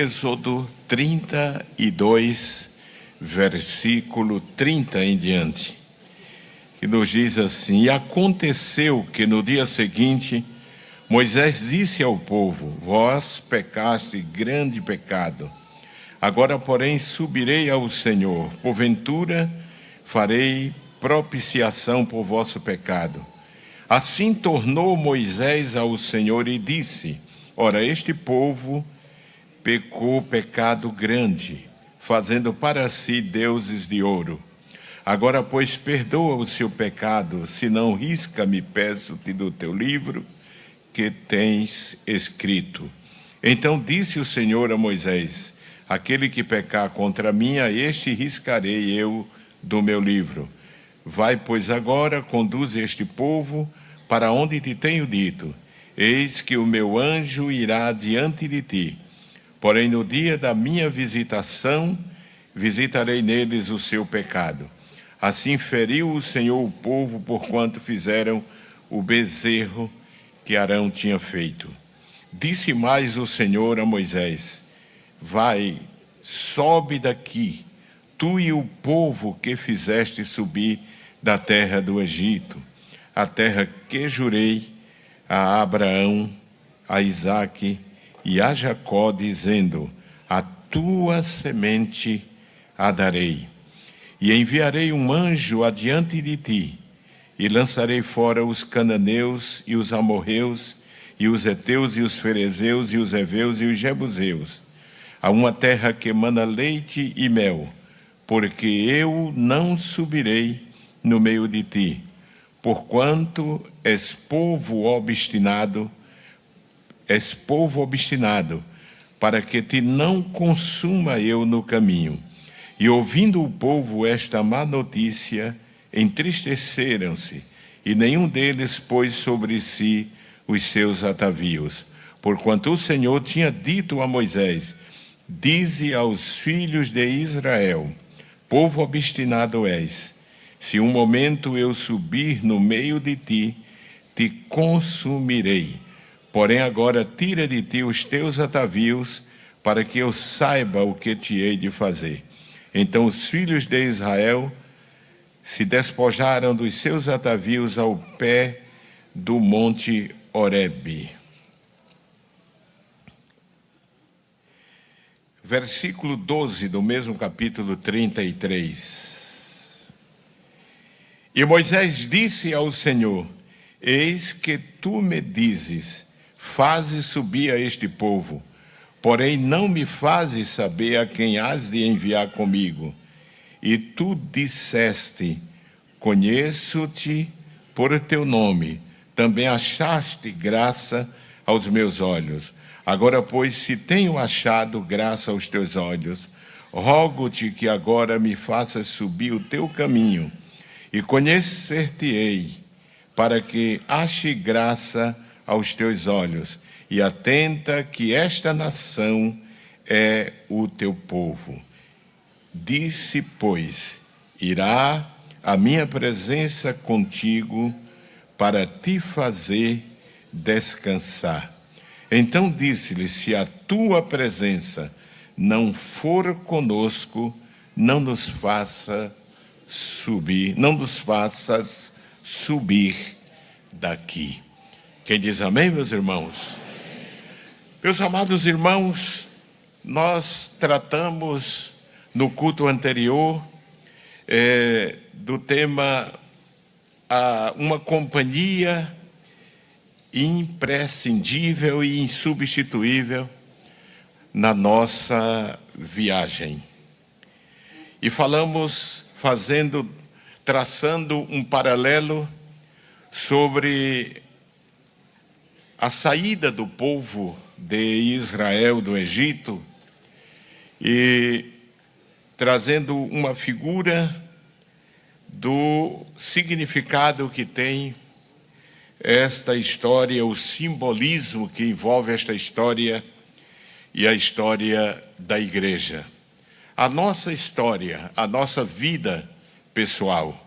Êxodo 32, versículo 30 em diante, que nos diz assim: E aconteceu que no dia seguinte, Moisés disse ao povo: Vós pecaste grande pecado. Agora, porém, subirei ao Senhor, porventura farei propiciação por vosso pecado. Assim tornou Moisés ao Senhor e disse: Ora, este povo pecou pecado grande, fazendo para si deuses de ouro. Agora, pois, perdoa o seu pecado, senão risca-me, peço-te, do teu livro que tens escrito. Então disse o Senhor a Moisés: Aquele que pecar contra mim, a este riscarei eu do meu livro. Vai, pois, agora, conduz este povo para onde te tenho dito. Eis que o meu anjo irá diante de ti. Porém, no dia da minha visitação, visitarei neles o seu pecado. Assim feriu o Senhor o povo, porquanto fizeram o bezerro que Arão tinha feito. Disse mais o Senhor a Moisés: Vai, sobe daqui, tu e o povo que fizeste subir da terra do Egito, a terra que jurei a Abraão, a Isaque e a Jacó, dizendo: A tua semente a darei. E enviarei um anjo adiante de ti, e lançarei fora os cananeus e os amorreus, e os heteus e os ferezeus e os heveus e os jebuseus, a uma terra que emana leite e mel, porque eu não subirei no meio de ti, porquanto és povo obstinado, para que te não consuma eu no caminho. E ouvindo o povo esta má notícia, entristeceram-se, e nenhum deles pôs sobre si os seus atavios. Porquanto o Senhor tinha dito a Moisés: Dize aos filhos de Israel: Povo obstinado és, se um momento eu subir no meio de ti, te consumirei. Porém agora tira de ti os teus atavios, para que eu saiba o que te hei de fazer. Então os filhos de Israel se despojaram dos seus atavios ao pé do monte Horebe. Versículo 12 do mesmo capítulo 33. E Moisés disse ao Senhor: Eis que tu me dizes: Faze subir a este povo, porém não me fazes saber a quem has de enviar comigo. E tu disseste: Conheço-te por teu nome, também achaste graça aos meus olhos. Agora, pois, se tenho achado graça aos teus olhos, rogo-te que agora me faças subir o teu caminho, e conhecer-te-ei, para que ache graça aos teus olhos, e atenta que esta nação é o teu povo. Disse, pois: Irá a minha presença contigo para te fazer descansar. Então disse-lhe: Se a tua presença não for conosco, não nos faças subir daqui. Quem diz amém, meus irmãos? Amém. Meus amados irmãos, nós tratamos no culto anterior do tema uma companhia imprescindível e insubstituível na nossa viagem. E falamos traçando um paralelo sobre a saída do povo de Israel do Egito e trazendo uma figura do significado que tem esta história, o simbolismo que envolve esta história e a história da igreja. A nossa história, a nossa vida pessoal,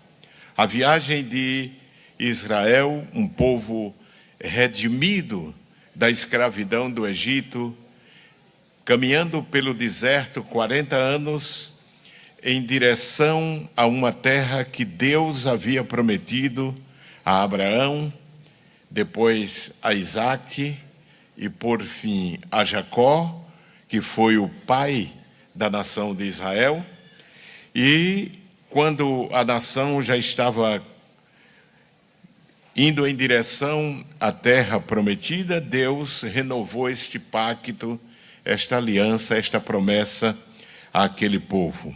a viagem de Israel, um povo redimido da escravidão do Egito, caminhando pelo deserto 40 anos, em direção a uma terra que Deus havia prometido a Abraão, depois a Isaque e, por fim, a Jacó, que foi o pai da nação de Israel. E quando a nação já estava indo em direção à terra prometida, Deus renovou este pacto, esta aliança, esta promessa àquele povo.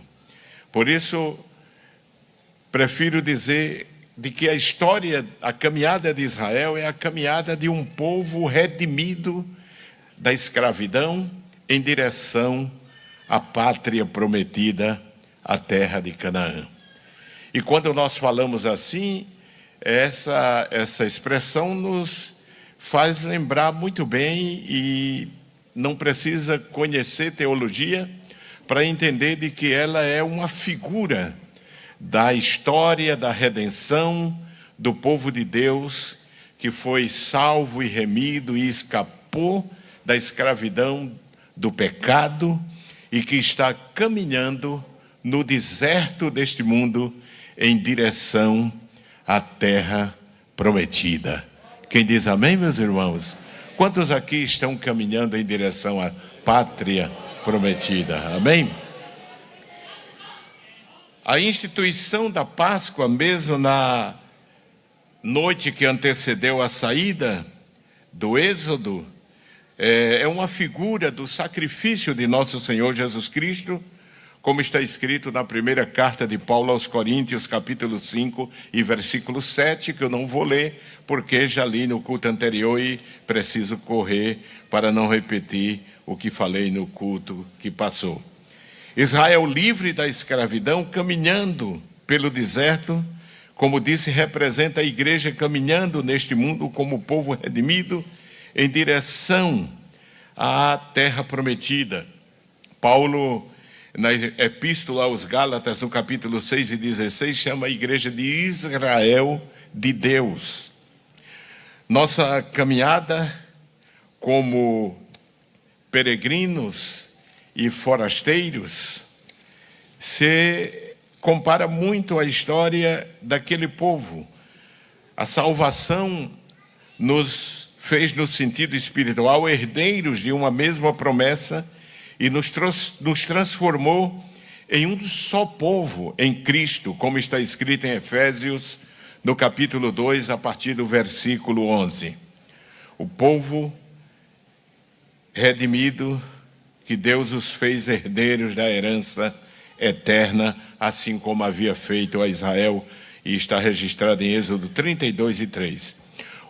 Por isso, prefiro dizer de que a história, a caminhada de Israel é a caminhada de um povo redimido da escravidão em direção à pátria prometida, a terra de Canaã. E quando nós falamos assim, essa expressão nos faz lembrar muito bem, e não precisa conhecer teologia para entender de que ela é uma figura da história da redenção do povo de Deus, que foi salvo e remido e escapou da escravidão do pecado e que está caminhando no deserto deste mundo em direção à terra prometida. Quem diz amém, meus irmãos? Quantos aqui estão caminhando em direção à pátria prometida? Amém? A instituição da Páscoa, mesmo na noite que antecedeu a saída do Êxodo, é uma figura do sacrifício de nosso Senhor Jesus Cristo, como está escrito na primeira carta de Paulo aos Coríntios, capítulo 5 e versículo 7, que eu não vou ler, porque já li no culto anterior e preciso correr para não repetir o que falei no culto que passou. Israel livre da escravidão, caminhando pelo deserto, como disse, representa a igreja caminhando neste mundo como povo redimido em direção à terra prometida. Paulo, na epístola aos Gálatas, no capítulo 6 e 16, chama a igreja de Israel de Deus. Nossa caminhada como peregrinos e forasteiros se compara muito à história daquele povo. A salvação nos fez, no sentido espiritual, herdeiros de uma mesma promessa e nos transformou em um só povo em Cristo, como está escrito em Efésios, no capítulo 2, a partir do versículo 11. O povo redimido, que Deus os fez herdeiros da herança eterna, assim como havia feito a Israel, e está registrado em Êxodo 32 e 3.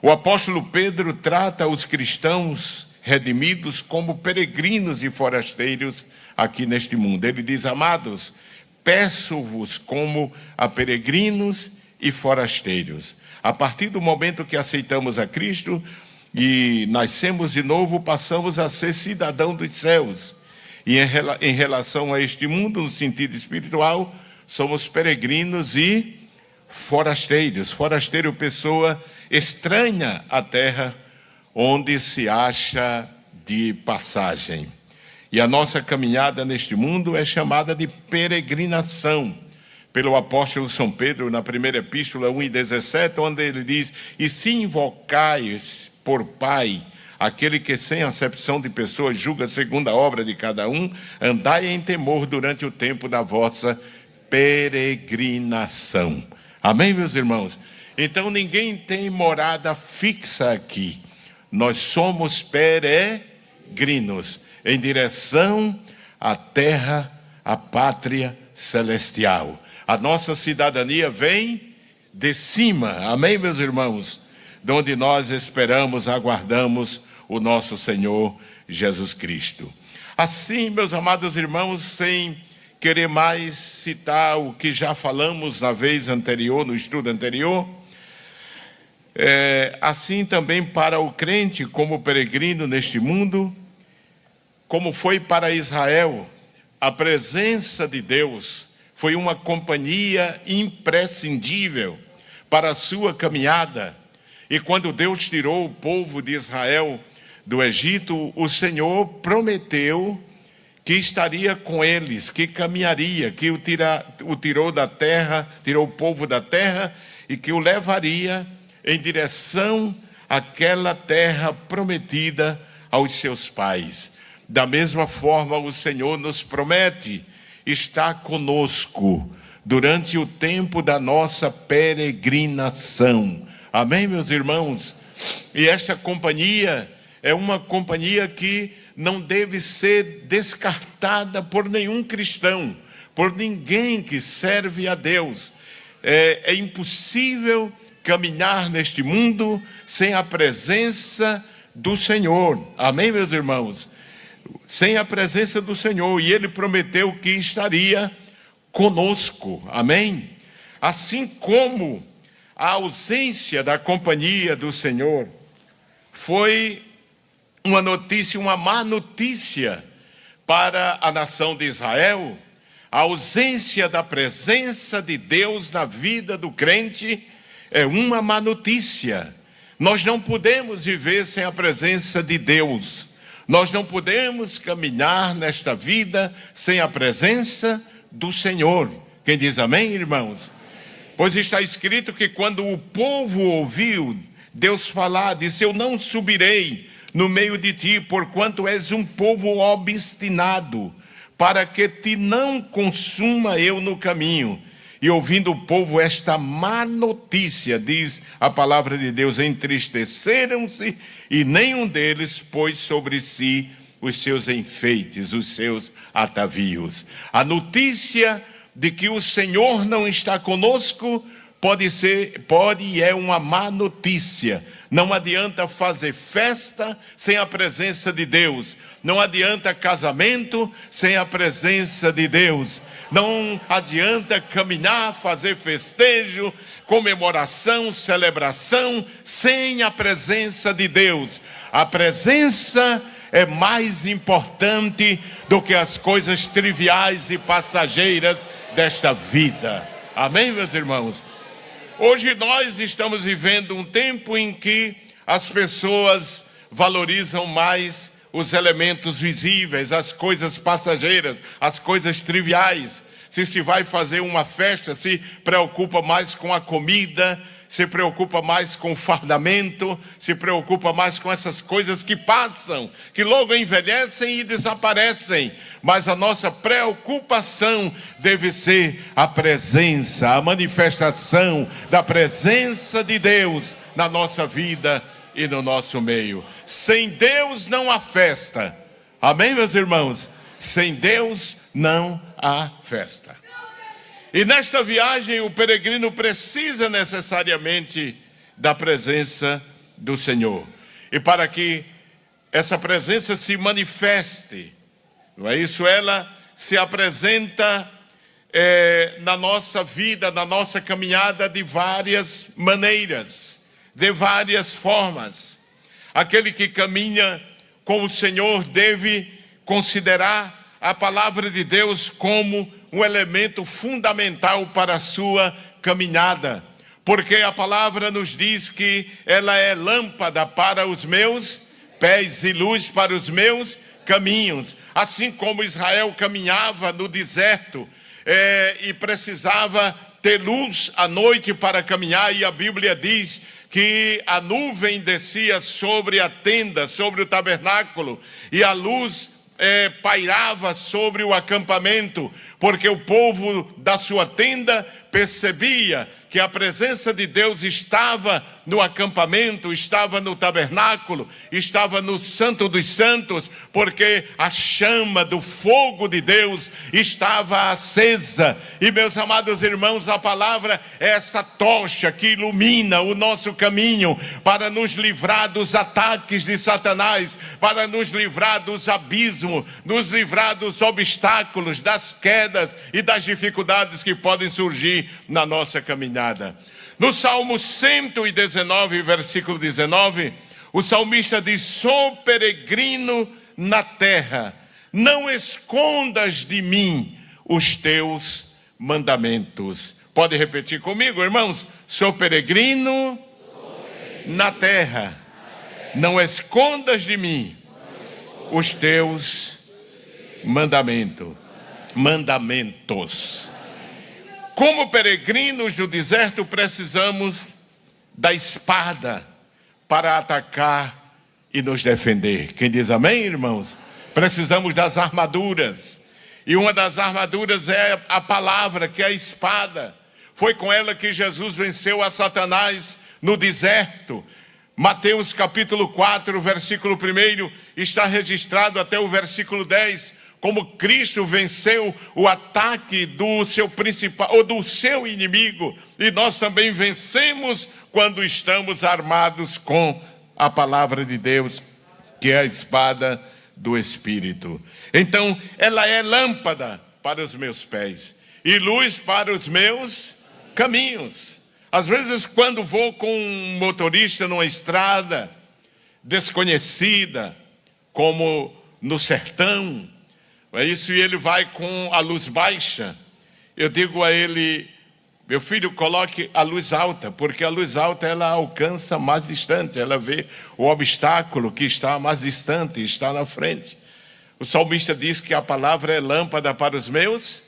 O apóstolo Pedro trata os cristãos redimidos como peregrinos e forasteiros aqui neste mundo. Ele diz: amados, peço-vos como a peregrinos e forasteiros. A partir do momento que aceitamos a Cristo e nascemos de novo, passamos a ser cidadão dos céus. E em relação a este mundo, no sentido espiritual, somos peregrinos e forasteiros. Forasteiro, pessoa estranha à terra onde se acha de passagem. E a nossa caminhada neste mundo é chamada de peregrinação, pelo apóstolo São Pedro, na primeira epístola 1:17, onde ele diz: e se invocais por Pai aquele que sem acepção de pessoas julga segundo a obra de cada um, andai em temor durante o tempo da vossa peregrinação. Amém, meus irmãos? Então ninguém tem morada fixa aqui. Nós somos peregrinos em direção à terra, à pátria celestial. A nossa cidadania vem de cima. Amém, meus irmãos? De onde nós esperamos, aguardamos o nosso Senhor Jesus Cristo. Assim, meus amados irmãos, sem querer mais citar o que já falamos na vez anterior, no estudo anterior, assim também para o crente como peregrino neste mundo, como foi para Israel, a presença de Deus foi uma companhia imprescindível para a sua caminhada. E quando Deus tirou o povo de Israel do Egito, o Senhor prometeu que estaria com eles, que caminharia, que o tirou da terra, tirou o povo da terra e que o levaria em direção àquela terra prometida aos seus pais. Da mesma forma, o Senhor nos promete estar conosco durante o tempo da nossa peregrinação. Amém, meus irmãos? E esta companhia é uma companhia que não deve ser descartada por nenhum cristão, por ninguém que serve a Deus. É impossível caminhar neste mundo sem a presença do Senhor. Amém, meus irmãos? Sem a presença do Senhor. E Ele prometeu que estaria conosco. Amém? Assim como a ausência da companhia do Senhor foi uma notícia, uma má notícia para a nação de Israel, a ausência da presença de Deus na vida do crente é uma má notícia. Nós não podemos viver sem a presença de Deus. Nós não podemos caminhar nesta vida sem a presença do Senhor. Quem diz amém, irmãos? Pois está escrito que quando o povo ouviu Deus falar, disse: eu não subirei no meio de ti, porquanto és um povo obstinado, para que te não consuma eu no caminho. E ouvindo o povo esta má notícia, diz a palavra de Deus, entristeceram-se e nenhum deles pôs sobre si os seus enfeites, os seus atavios. A notícia de que o Senhor não está conosco pode e é uma má notícia. Não adianta fazer festa sem a presença de Deus. Não adianta casamento sem a presença de Deus. Não adianta caminhar, fazer festejo, comemoração, celebração sem a presença de Deus. A presença é mais importante do que as coisas triviais e passageiras desta vida. Amém, meus irmãos? Hoje nós estamos vivendo um tempo em que as pessoas valorizam mais os elementos visíveis, as coisas passageiras, as coisas triviais. Se vai fazer uma festa, se preocupa mais com a comida, se preocupa mais com o fardamento, se preocupa mais com essas coisas que passam, que logo envelhecem e desaparecem. Mas a nossa preocupação deve ser a presença, a manifestação da presença de Deus na nossa vida e no nosso meio. Sem Deus não há festa. Amém, meus irmãos? Sem Deus não há festa. E nesta viagem o peregrino precisa necessariamente da presença do Senhor. E para que essa presença se manifeste, não é isso? Ela se apresenta na nossa vida, na nossa caminhada de várias maneiras, de várias formas. Aquele que caminha com o Senhor deve considerar a palavra de Deus como um elemento fundamental para a sua caminhada, porque a palavra nos diz que ela é lâmpada para os meus pés e luz para os meus caminhos. Assim como Israel caminhava no deserto e precisava ter luz à noite para caminhar, e a Bíblia diz que a nuvem descia sobre a tenda, sobre o tabernáculo, e a luz pairava sobre o acampamento, porque o povo da sua tenda percebia que a presença de Deus estava no acampamento, estava no tabernáculo, estava no Santo dos Santos, porque a chama do fogo de Deus estava acesa. E, meus amados irmãos, a palavra é essa tocha que ilumina o nosso caminho para nos livrar dos ataques de Satanás, para nos livrar dos abismos, nos livrar dos obstáculos, das quedas e das dificuldades que podem surgir na nossa caminhada. No Salmo 119, versículo 19, o salmista diz: sou peregrino na terra, não escondas de mim os teus mandamentos. Pode repetir comigo, irmãos? Sou peregrino na terra, não escondas de mim os teus Mandamentos. Como peregrinos do deserto, precisamos da espada para atacar e nos defender. Quem diz amém, irmãos? Precisamos das armaduras. E uma das armaduras é a palavra, que é a espada. Foi com ela que Jesus venceu a Satanás no deserto. Mateus capítulo 4, versículo 1, está registrado até o versículo 10, como Cristo venceu o ataque do seu principal, ou do seu inimigo. E nós também vencemos quando estamos armados com a palavra de Deus, que é a espada do Espírito. Então, ela é lâmpada para os meus pés e luz para os meus caminhos. Às vezes, quando vou com um motorista numa estrada desconhecida, como no sertão, é isso, e ele vai com a luz baixa, eu digo a ele: meu filho, coloque a luz alta, porque a luz alta ela alcança mais distante, ela vê o obstáculo que está mais distante, está na frente. O salmista diz que a palavra é lâmpada para os meus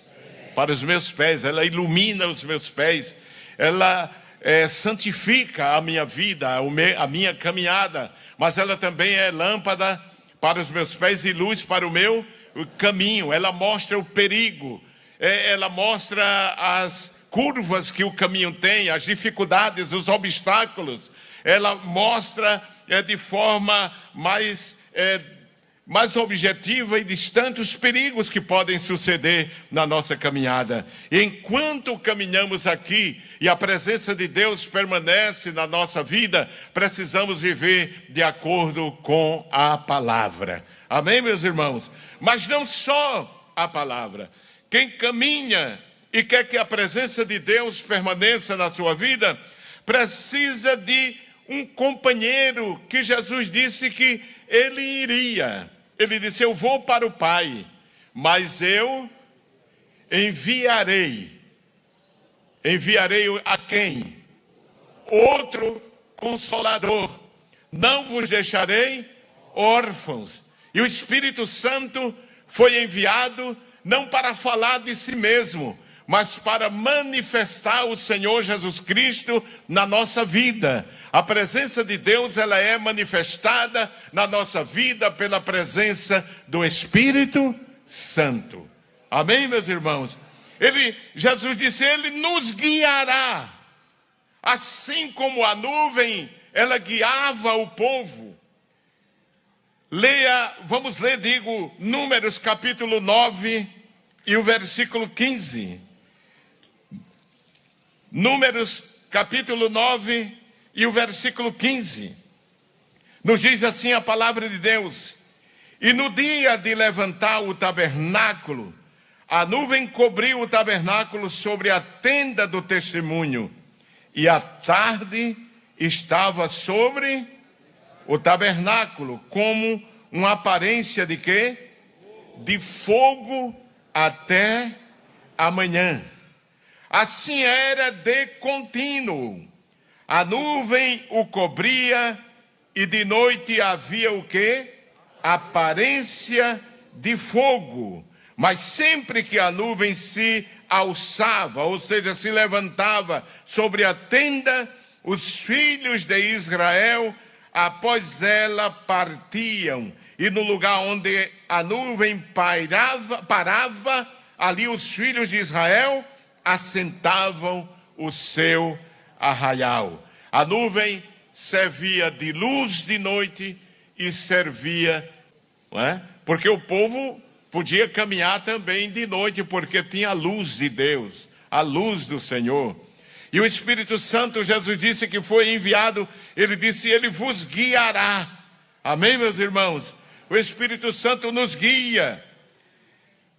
pés, ela ilumina os meus pés, ela santifica a minha vida, a minha caminhada, mas ela também é lâmpada para os meus pés e luz para o meu caminho. Ela mostra o perigo, ela mostra as curvas que o caminho tem, as dificuldades, os obstáculos. Ela mostra de forma mais objetiva e distante os perigos que podem suceder na nossa caminhada. E enquanto caminhamos aqui e a presença de Deus permanece na nossa vida, precisamos viver de acordo com a palavra. Amém, meus irmãos? Mas não só a palavra. Quem caminha e quer que a presença de Deus permaneça na sua vida, precisa de um companheiro, que Jesus disse que ele iria. Ele disse: eu vou para o Pai, mas eu enviarei a quem? Outro Consolador. Não vos deixarei órfãos. E o Espírito Santo foi enviado não para falar de si mesmo, mas para manifestar o Senhor Jesus Cristo na nossa vida. A presença de Deus, ela é manifestada na nossa vida pela presença do Espírito Santo. Amém, meus irmãos? Jesus disse: ele nos guiará. Assim como a nuvem, ela guiava o povo. Vamos ler, Números capítulo 9 e o versículo 15. Números capítulo 9 e o versículo 15. Nos diz assim a palavra de Deus: e no dia de levantar o tabernáculo, a nuvem cobriu o tabernáculo sobre a tenda do testemunho, e a tarde estava sobre o tabernáculo, como uma aparência de quê? De fogo até amanhã. Assim era de contínuo. A nuvem o cobria e de noite havia o quê? Aparência de fogo. Mas sempre que a nuvem se alçava, ou seja, se levantava sobre a tenda, os filhos de Israel, após ela, partiam. E no lugar onde a nuvem parava, ali os filhos de Israel assentavam o seu arraial. A nuvem servia de luz de noite e servia, não é? Porque o povo podia caminhar também de noite, porque tinha a luz de Deus, a luz do Senhor. E o Espírito Santo, Jesus disse que foi enviado, ele disse: ele vos guiará. Amém, meus irmãos? O Espírito Santo nos guia.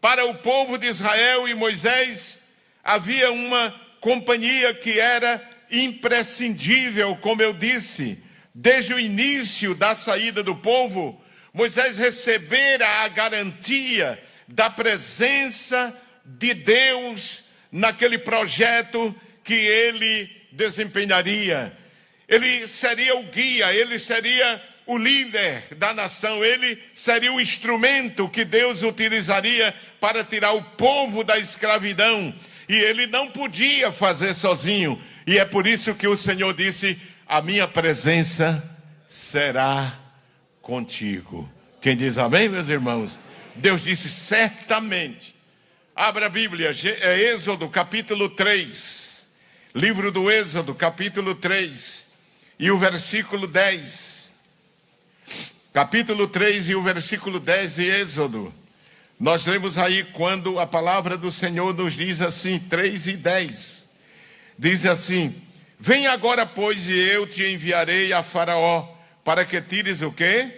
Para o povo de Israel e Moisés, havia uma companhia que era imprescindível, como eu disse. Desde o início da saída do povo, Moisés recebera a garantia da presença de Deus naquele projeto que ele desempenharia. Ele seria o guia, ele seria o líder da nação, ele seria o instrumento que Deus utilizaria para tirar o povo da escravidão. E ele não podia fazer sozinho. E é por isso que o Senhor disse: a minha presença será contigo. Quem diz amém, meus irmãos? Deus disse certamente. Abra a Bíblia, Êxodo capítulo 3. Livro do Êxodo capítulo 3 e o versículo 10. Capítulo 3 e o versículo 10 de Êxodo. Nós lemos aí quando a palavra do Senhor nos diz assim, 3 e 10. Diz assim: vem agora, pois, e eu te enviarei a Faraó, para que tires o quê?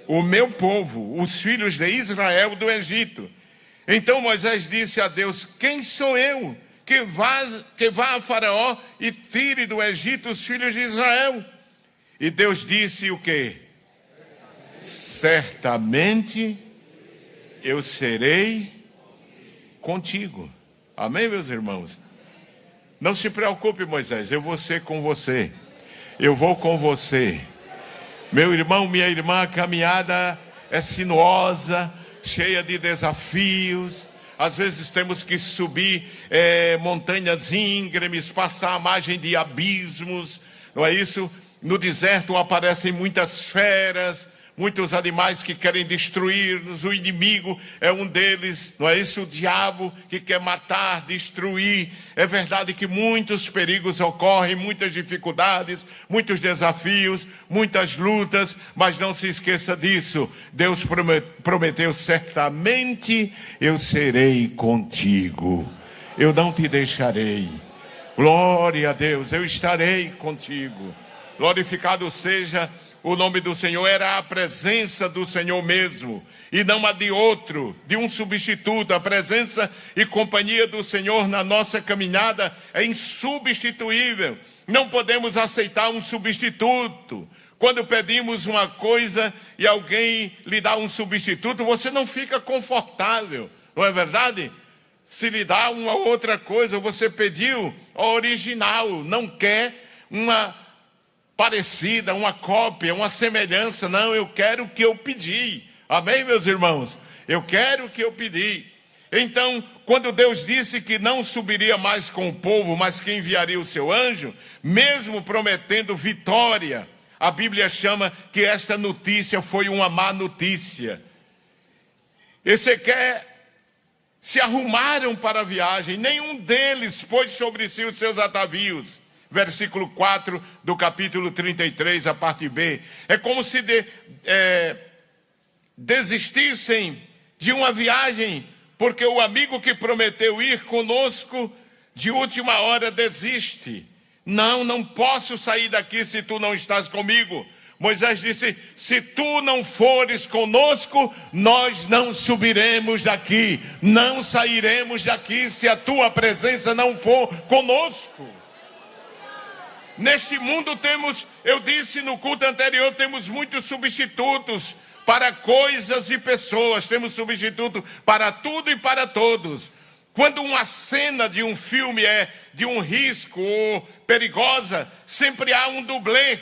O meu povo, os filhos de Israel do Egito. Então Moisés disse a Deus: quem sou eu que vá a Faraó e tire do Egito os filhos de Israel? E Deus disse o quê? Certamente eu serei contigo. Amém, meus irmãos? Não se preocupe, Moisés, eu vou ser com você. Eu vou com você. Meu irmão, minha irmã, a caminhada é sinuosa, cheia de desafios. Às vezes temos que subir montanhas íngremes, passar a margem de abismos. Não é isso? No deserto aparecem muitas feras, muitos animais que querem destruir-nos. O inimigo é um deles, não é isso? O diabo que quer matar, destruir. É verdade que muitos perigos ocorrem, muitas dificuldades, muitos desafios, muitas lutas, mas não se esqueça disso. Deus prometeu: certamente eu serei contigo, eu não te deixarei. Glória a Deus, eu estarei contigo. Glorificado seja o nome do Senhor. Era a presença do Senhor mesmo, e não a de outro, de um substituto. A presença e companhia do Senhor na nossa caminhada é insubstituível. Não podemos aceitar um substituto. Quando pedimos uma coisa e alguém lhe dá um substituto, você não fica confortável, não é verdade? Se lhe dá uma outra coisa, você pediu a original, não quer uma parecida, uma cópia, uma semelhança. Não, eu quero o que eu pedi. Amém, meus irmãos? Eu quero o que eu pedi. Então, quando Deus disse que não subiria mais com o povo, mas que enviaria o seu anjo, mesmo prometendo vitória, a Bíblia chama que esta notícia foi uma má notícia. Ezequiel se arrumaram para a viagem, nenhum deles pôs sobre si os seus atavios. Versículo 4 do capítulo 33, a parte B. É como se desistissem de uma viagem, porque o amigo que prometeu ir conosco, de última hora desiste. Não posso sair daqui se tu não estás comigo. Moisés disse: se tu não fores conosco, nós não subiremos daqui, não sairemos daqui se a tua presença não for conosco. Neste mundo temos, eu disse no culto anterior, temos muitos substitutos para coisas e pessoas. Temos substituto para tudo e para todos. Quando uma cena de um filme é de um risco ou perigosa, sempre há um dublê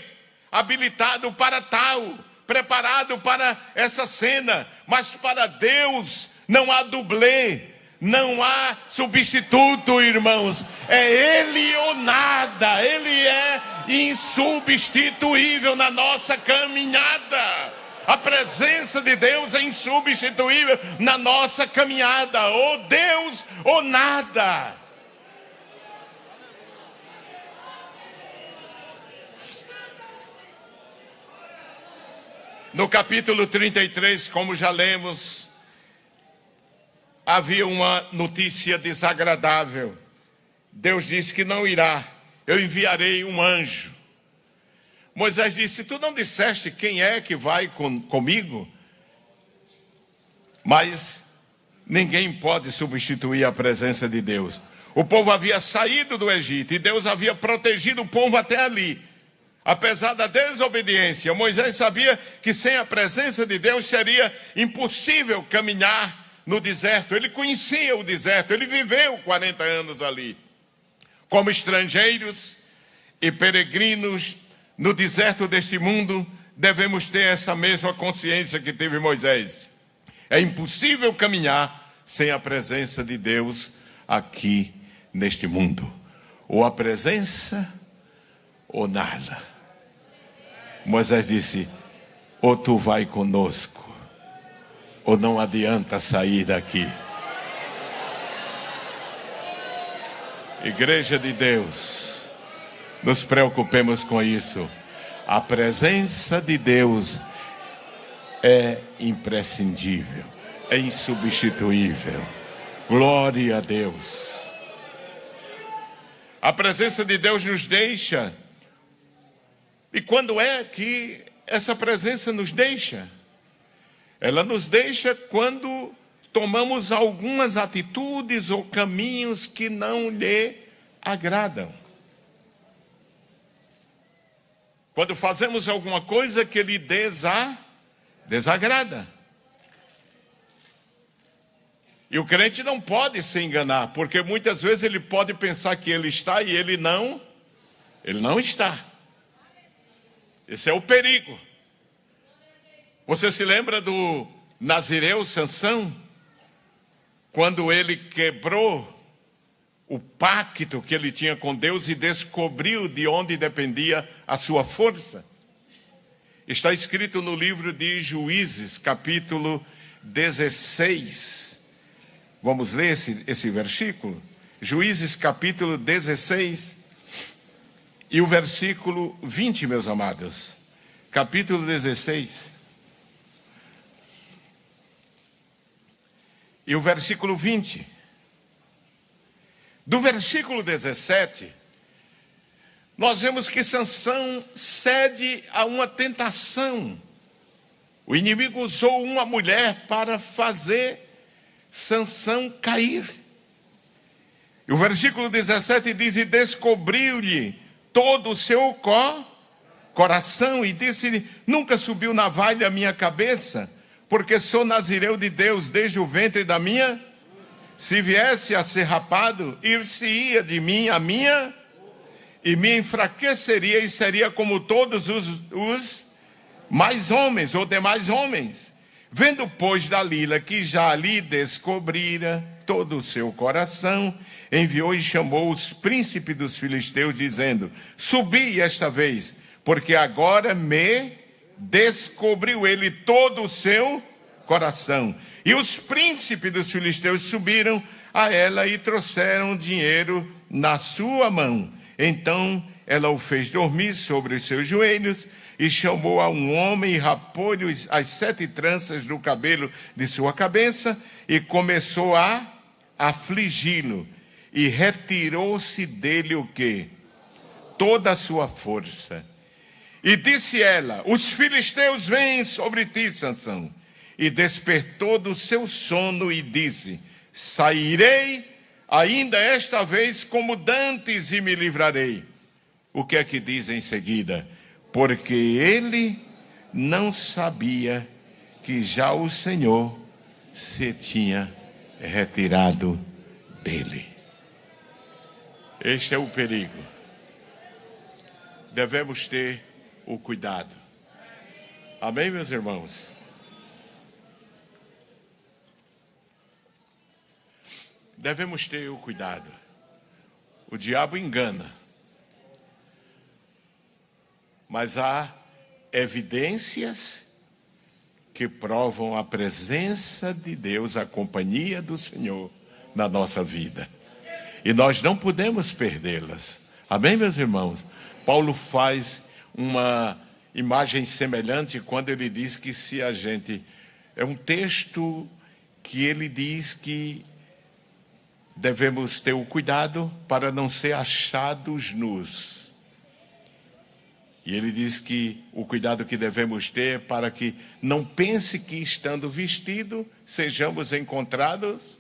habilitado para tal, preparado para essa cena. Mas para Deus não há dublê, não há substituto, irmãos. É Ele ou nada. Ele é insubstituível na nossa caminhada. A presença de Deus é insubstituível na nossa caminhada. Ou Deus ou nada. No capítulo 33, como já lemos, havia uma notícia desagradável. Deus disse que não irá. Eu enviarei um anjo. Moisés disse: tu não disseste quem é que vai comigo? Mas ninguém pode substituir a presença de Deus. O povo havia saído do Egito e Deus havia protegido o povo até ali. Apesar da desobediência, Moisés sabia que sem a presença de Deus seria impossível caminhar no deserto. Ele conhecia o deserto, ele viveu 40 anos ali. Como estrangeiros e peregrinos no deserto deste mundo, devemos ter essa mesma consciência que teve Moisés. É impossível caminhar sem a presença de Deus aqui neste mundo. Ou a presença ou nada. Moisés disse: ou tu vai conosco, ou não adianta sair daqui. Igreja de Deus, nos preocupemos com isso. A presença de Deus é imprescindível, é insubstituível. Glória a Deus. A presença de Deus nos deixa. E quando é que essa presença nos deixa? Ela nos deixa quando tomamos algumas atitudes ou caminhos que não lhe agradam. Quando fazemos alguma coisa que lhe desagrada. E o crente não pode se enganar, porque muitas vezes ele pode pensar que ele está e ele não está. Esse é o perigo. Você se lembra do nazireu Sansão? Quando ele quebrou o pacto que ele tinha com Deus e descobriu de onde dependia a sua força. Está escrito no livro de Juízes, capítulo 16. Vamos ler esse versículo? Juízes, capítulo 16. E o versículo 20, meus amados. Capítulo 16. E o versículo 20. Do versículo 17, nós vemos que Sansão cede a uma tentação. O inimigo usou uma mulher para fazer Sansão cair. E o versículo 17 diz: e descobriu-lhe todo o seu coração, e disse-lhe: nunca subiu navalha a minha cabeça, porque sou nazireu de Deus desde o ventre da minha. Se viesse a ser rapado, ir-se-ia de mim a minha, e me enfraqueceria, e seria como todos os mais homens, ou demais homens. Vendo, pois, Dalila que já lhe descobrira todo o seu coração, enviou e chamou os príncipes dos filisteus, dizendo: subi esta vez, porque agora me descobriu ele todo o seu coração. E os príncipes dos filisteus subiram a ela e trouxeram dinheiro na sua mão. Então ela o fez dormir sobre os seus joelhos e chamou a um homem e rapou-lhe as 7 tranças do cabelo de sua cabeça e começou a afligi-lo. E retirou-se dele o quê? Toda a sua força. E disse ela: os filisteus vêm sobre ti, Sansão. E despertou do seu sono e disse: sairei ainda esta vez como dantes e me livrarei. O que é que diz em seguida? Porque ele não sabia que já o Senhor se tinha retirado dele. Este é o perigo. Devemos ter o cuidado. Amém, meus irmãos? Devemos ter o cuidado. O diabo engana. Mas há evidências que provam a presença de Deus, a companhia do Senhor na nossa vida. E nós não podemos perdê-las. Amém, meus irmãos? Paulo faz uma imagem semelhante quando ele diz que se a gente... É um texto que ele diz que devemos ter o cuidado para não ser achados nus. E ele diz que o cuidado que devemos ter para que não pense que estando vestido sejamos encontrados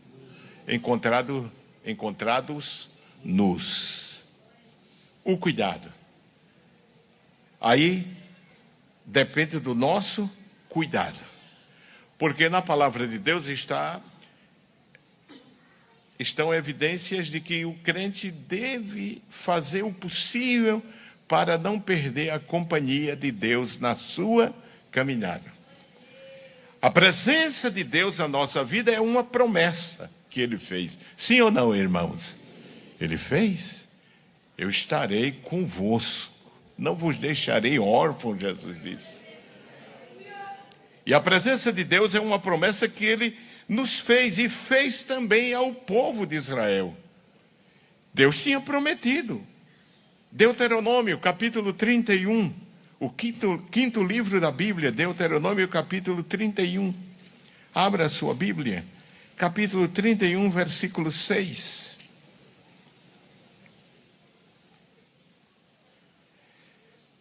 nus. O cuidado. Aí depende do nosso cuidado. Porque na palavra de Deus estão evidências de que o crente deve fazer o possível para não perder a companhia de Deus na sua caminhada. A presença de Deus na nossa vida é uma promessa que Ele fez. Sim ou não, irmãos? Ele fez. Eu estarei convosco. Não vos deixarei órfãos, Jesus disse. E a presença de Deus é uma promessa que Ele nos fez e fez também ao povo de Israel. Deus tinha prometido. Deuteronômio, capítulo 31, o quinto livro da Bíblia, Deuteronômio, capítulo 31. Abra a sua Bíblia, capítulo 31, versículo 6.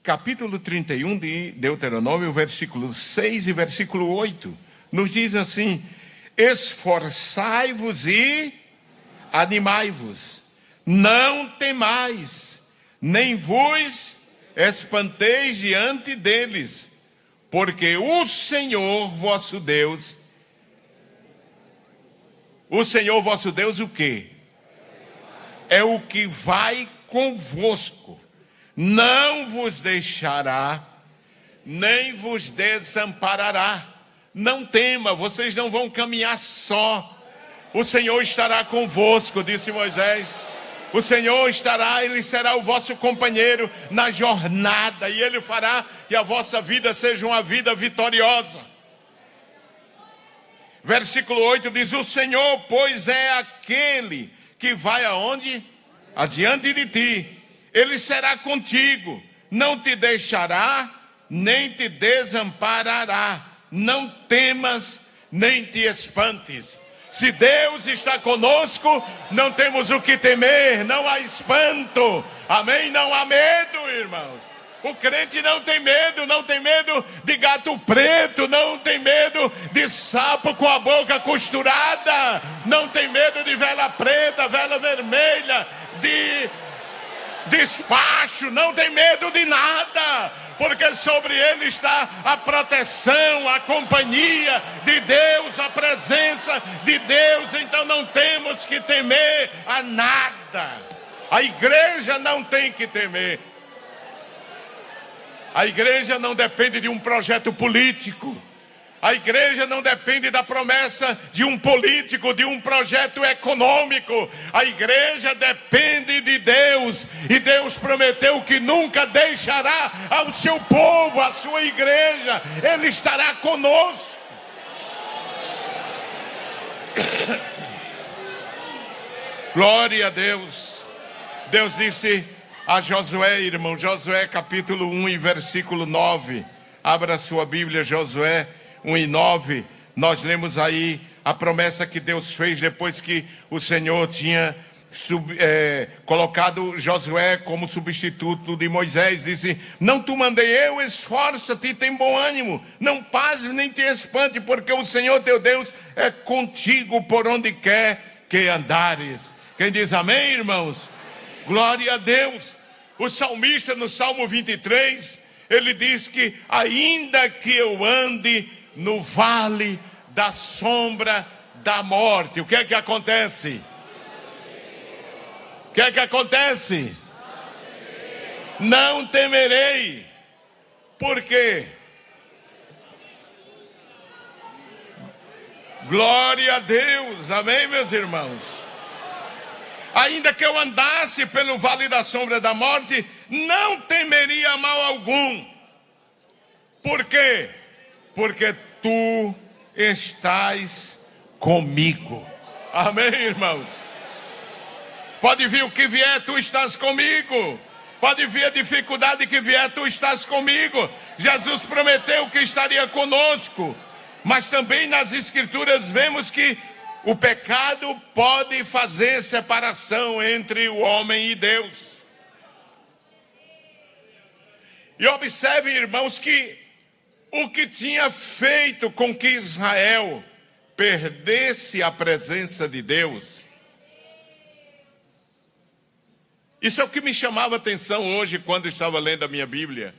Capítulo 31 de Deuteronômio, versículo 6 e versículo 8, nos diz assim: esforçai-vos e animai-vos, não temais, nem vos espanteis diante deles, porque o Senhor vosso Deus, o quê? É o que vai convosco, não vos deixará, nem vos desamparará. Não tema, vocês não vão caminhar só. O Senhor estará convosco, disse Moisés. O Senhor estará, Ele será o vosso companheiro na jornada, e Ele fará que a vossa vida seja uma vida vitoriosa. Versículo 8 diz: o Senhor, pois, é aquele que vai aonde? Adiante de ti. Ele será contigo, não te deixará, nem te desamparará. Não temas, nem te espantes. Se Deus está conosco, não temos o que temer, não há espanto, amém? Não há medo, irmãos. O crente não tem medo de gato preto, não tem medo de sapo com a boca costurada, não tem medo de vela preta, vela vermelha, de despacho, não tem medo de nada, porque sobre ele está a proteção, a companhia de Deus, a presença de Deus. Então não temos que temer a nada. A igreja não tem que temer. A igreja não depende de um projeto político. A igreja não depende da promessa de um político, de um projeto econômico. A igreja depende de Deus. E Deus prometeu que nunca deixará ao seu povo, a sua igreja. Ele estará conosco. Glória a Deus. Deus disse a Josué, irmão, Josué capítulo 1 e versículo 9. Abra a sua Bíblia, Josué 1 e 9, nós lemos aí a promessa que Deus fez depois que o Senhor tinha colocado Josué como substituto de Moisés. Disse: não te mandei eu, esforça-te e tem bom ânimo, não passe nem te espante, porque o Senhor teu Deus é contigo por onde quer que andares. Quem diz amém, irmãos? Amém. Glória a Deus. O salmista no Salmo 23, ele diz que ainda que eu ande no vale da sombra da morte, o que é que acontece? O que é que acontece? Não temerei. Por quê? Glória a Deus, amém, meus irmãos? Ainda que eu andasse pelo vale da sombra da morte, não temeria mal algum. Por quê? Porque tu estás comigo. Amém, irmãos? Pode vir o que vier, tu estás comigo. Pode vir a dificuldade que vier, tu estás comigo. Jesus prometeu que estaria conosco. Mas também nas Escrituras vemos que o pecado pode fazer separação entre o homem e Deus. E observe, irmãos, que o que tinha feito com que Israel perdesse a presença de Deus, isso é o que me chamava a atenção hoje quando estava lendo a minha Bíblia.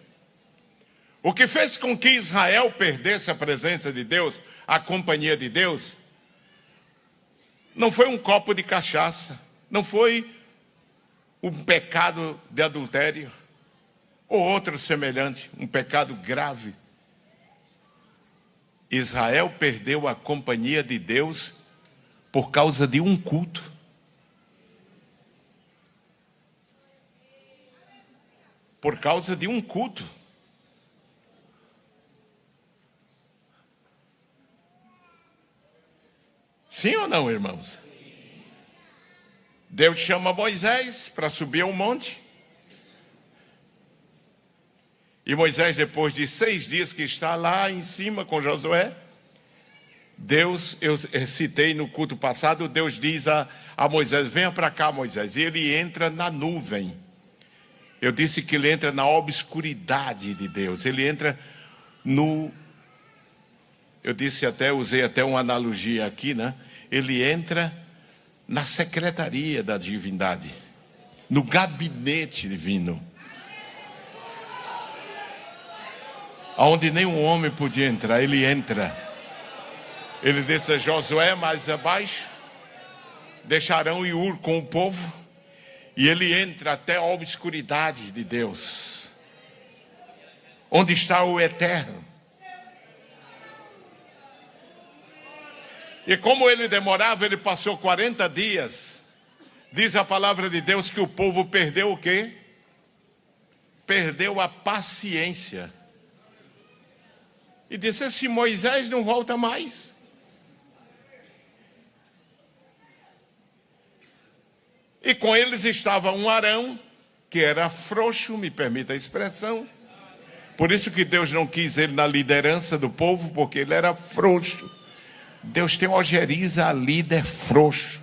O que fez com que Israel perdesse a presença de Deus, a companhia de Deus, não foi um copo de cachaça, não foi um pecado de adultério, ou outro semelhante, um pecado grave. Israel perdeu a companhia de Deus por causa de um culto. Por causa de um culto. Sim ou não, irmãos? Deus chama Moisés para subir ao monte. E Moisés, depois de 6 dias que está lá em cima com Josué, Deus, eu citei no culto passado, Deus diz a Moisés, venha para cá, Moisés. E ele entra na nuvem. Eu disse que ele entra na obscuridade de Deus. Ele entra no... Eu disse até, usei até uma analogia aqui, né? Ele entra na secretaria da divindade, no gabinete divino, aonde nenhum homem podia entrar, ele entra. Ele disse a Josué mais abaixo, deixarão ir Ur com o povo, e ele entra até a obscuridade de Deus, onde está o Eterno. E como ele demorava, ele passou 40 dias. Diz a palavra de Deus que o povo perdeu o quê? Perdeu a paciência. E disse, esse Moisés não volta mais. E com eles estava um Arão, que era frouxo, me permita a expressão. Por isso que Deus não quis ele na liderança do povo, porque ele era frouxo. Deus tem ojeriza a líder frouxo.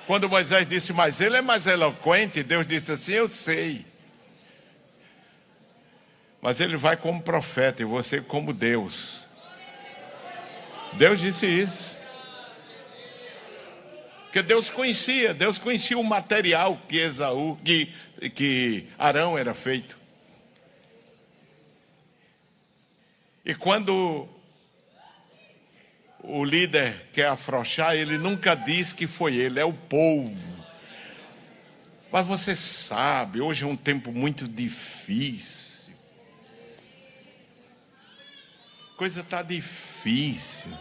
Quando Moisés disse, mas ele é mais eloquente, Deus disse assim, eu sei. Mas ele vai como profeta e você como Deus. Deus disse isso. Porque Deus conhecia o material que Arão era feito. E quando o líder quer afrouxar, ele nunca diz que foi ele, é o povo. Mas você sabe, hoje é um tempo muito difícil. A coisa está difícil.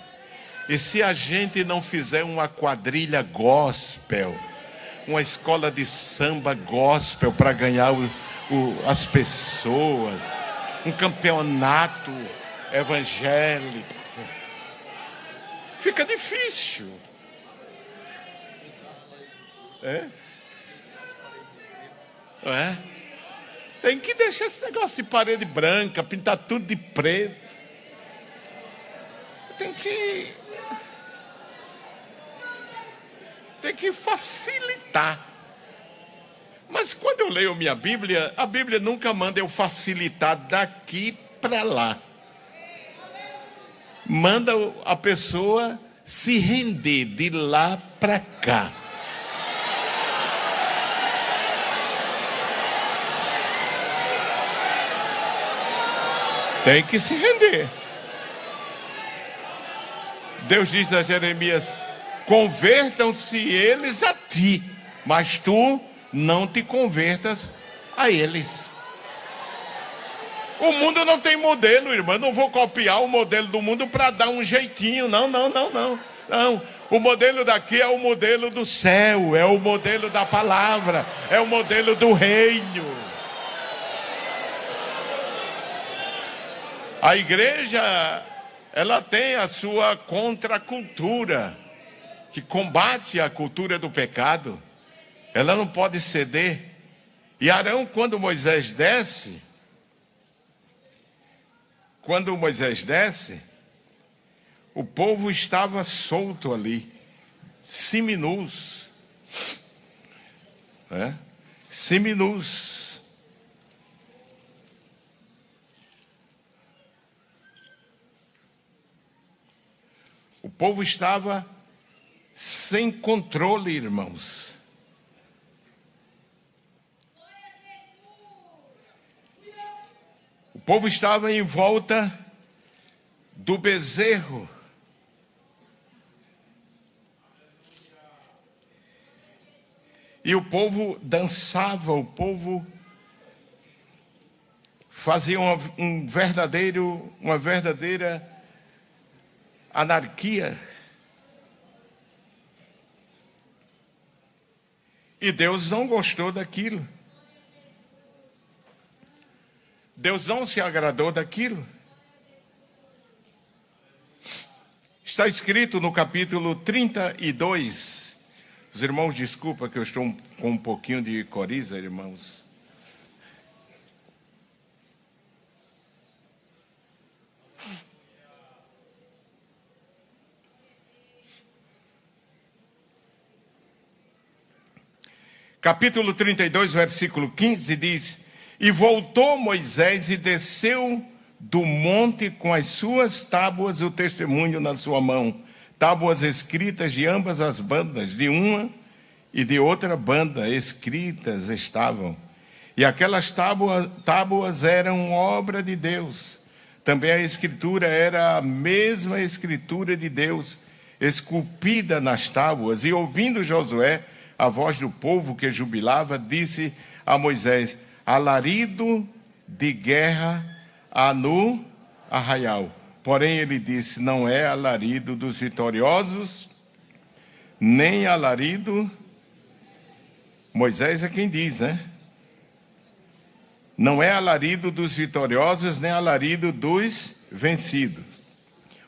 E se a gente não fizer uma quadrilha gospel, uma escola de samba gospel para ganhar as pessoas, um campeonato evangélico, fica difícil. Tem que deixar esse negócio de parede branca, pintar tudo de preto. Tem que facilitar. Mas quando eu leio minha Bíblia, a Bíblia nunca manda eu facilitar daqui para lá. Manda a pessoa se render de lá para cá. Tem que se render. Deus diz a Jeremias, convertam-se eles a ti, mas tu não te convertas a eles. O mundo não tem modelo, irmão. Eu não vou copiar o modelo do mundo para dar um jeitinho. Não. O modelo daqui é o modelo do céu, é o modelo da palavra, é o modelo do reino. A igreja, ela tem a sua contracultura, que combate a cultura do pecado. Ela não pode ceder. E Arão, quando Moisés desce, o povo estava solto ali, seminus, seminus. O povo estava sem controle, irmãos. O povo estava em volta do bezerro. E o povo dançava, o povo fazia uma verdadeira anarquia. E Deus não gostou daquilo. Deus não se agradou daquilo. Está escrito no capítulo 32. Os irmãos, desculpa que eu estou com um pouquinho de coriza, irmãos. Capítulo 32, versículo 15 diz: E voltou Moisés e desceu do monte com as suas tábuas e o testemunho na sua mão, tábuas escritas de ambas as bandas, de uma e de outra banda escritas estavam. E aquelas tábuas eram obra de Deus. Também a escritura era a mesma escritura de Deus, esculpida nas tábuas. E ouvindo Josué a voz do povo que jubilava, disse a Moisés: alarido de guerra há no arraial. Porém ele disse: não é alarido dos vitoriosos, nem alarido. Moisés é quem diz, né? Não é alarido dos vitoriosos, nem alarido dos vencidos,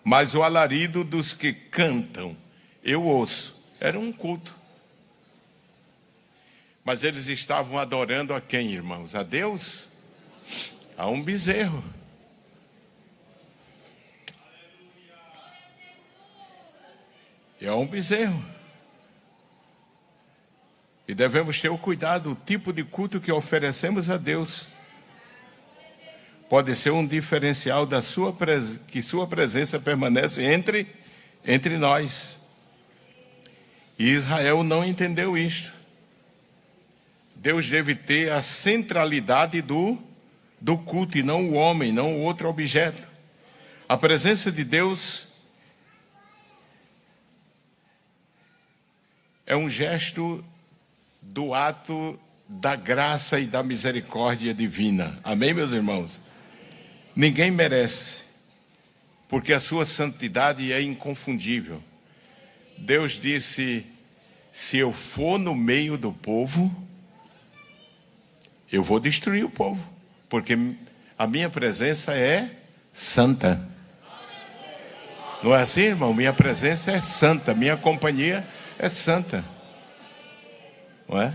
mas o alarido dos que cantam. Eu ouço. Era um culto. Mas eles estavam adorando a quem, irmãos? A Deus? A um bezerro. E a um bezerro. E devemos ter o cuidado, o tipo de culto que oferecemos a Deus pode ser um diferencial da que sua presença permanece entre nós. E Israel não entendeu isto. Deus deve ter a centralidade do culto, e não o homem, não o outro objeto. A presença de Deus é um gesto do ato da graça e da misericórdia divina. Amém, meus irmãos? Ninguém merece, porque a sua santidade é inconfundível. Deus disse: se eu for no meio do povo, eu vou destruir o povo, porque a minha presença é santa. Não é assim, irmão? Minha presença é santa, minha companhia é santa. Não é?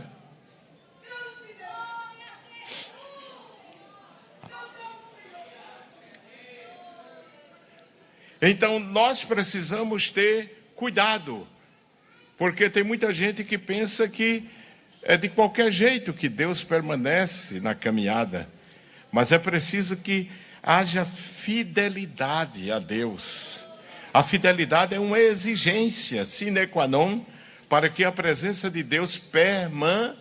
Então nós precisamos ter cuidado, porque tem muita gente que pensa que é de qualquer jeito que Deus permanece na caminhada, mas é preciso que haja fidelidade a Deus. A fidelidade é uma exigência sine qua non para que a presença de Deus permaneça,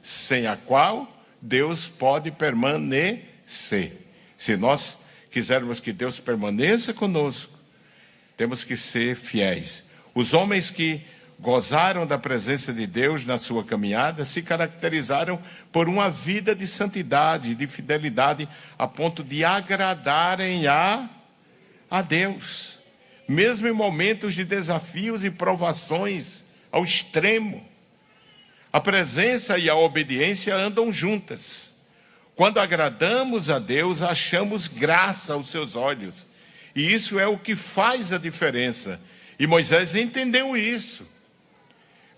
sem a qual Deus pode permanecer. Se nós quisermos que Deus permaneça conosco, temos que ser fiéis. Os homens que gozaram da presença de Deus na sua caminhada se caracterizaram por uma vida de santidade, de fidelidade, a ponto de agradarem a Deus, mesmo em momentos de desafios e provações ao extremo. A presença e a obediência andam juntas. Quando agradamos a Deus, achamos graça aos seus olhos, e isso é o que faz a diferença. E Moisés entendeu isso.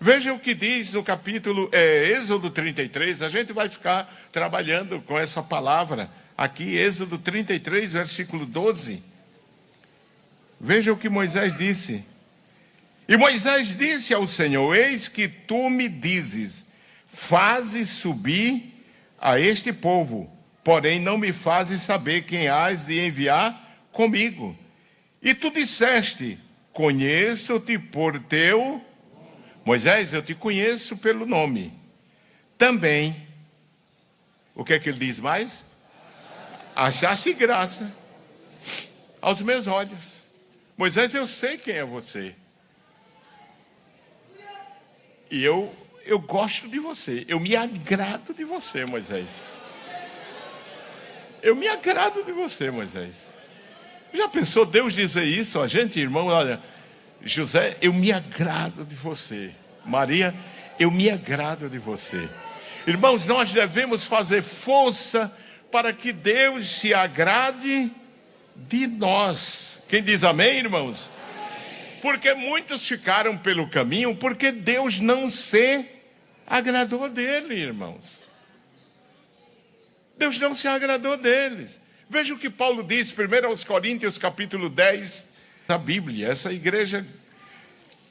Veja o que diz no capítulo Êxodo 33, a gente vai ficar trabalhando com essa palavra aqui, Êxodo 33, versículo 12. Veja o que Moisés disse. E Moisés disse ao Senhor: eis que tu me dizes, fazes subir a este povo, porém não me fazes saber quem hás de enviar comigo. E tu disseste: conheço-te por teu... Moisés, eu te conheço pelo nome. Também, o que é que ele diz mais? Achaste graça aos meus olhos. Moisés, eu sei quem é você. E eu gosto de você, eu me agrado de você, Moisés. Eu me agrado de você, Moisés. Já pensou Deus dizer isso a gente, irmão? Olha, José, eu me agrado de você. Maria, eu me agrado de você. Irmãos, nós devemos fazer força para que Deus se agrade de nós. Quem diz amém, irmãos? Amém. Porque muitos ficaram pelo caminho porque Deus não se agradou dele, irmãos. Deus não se agradou deles. Veja o que Paulo diz, 1 aos Coríntios, capítulo 10, da Bíblia. Essa igreja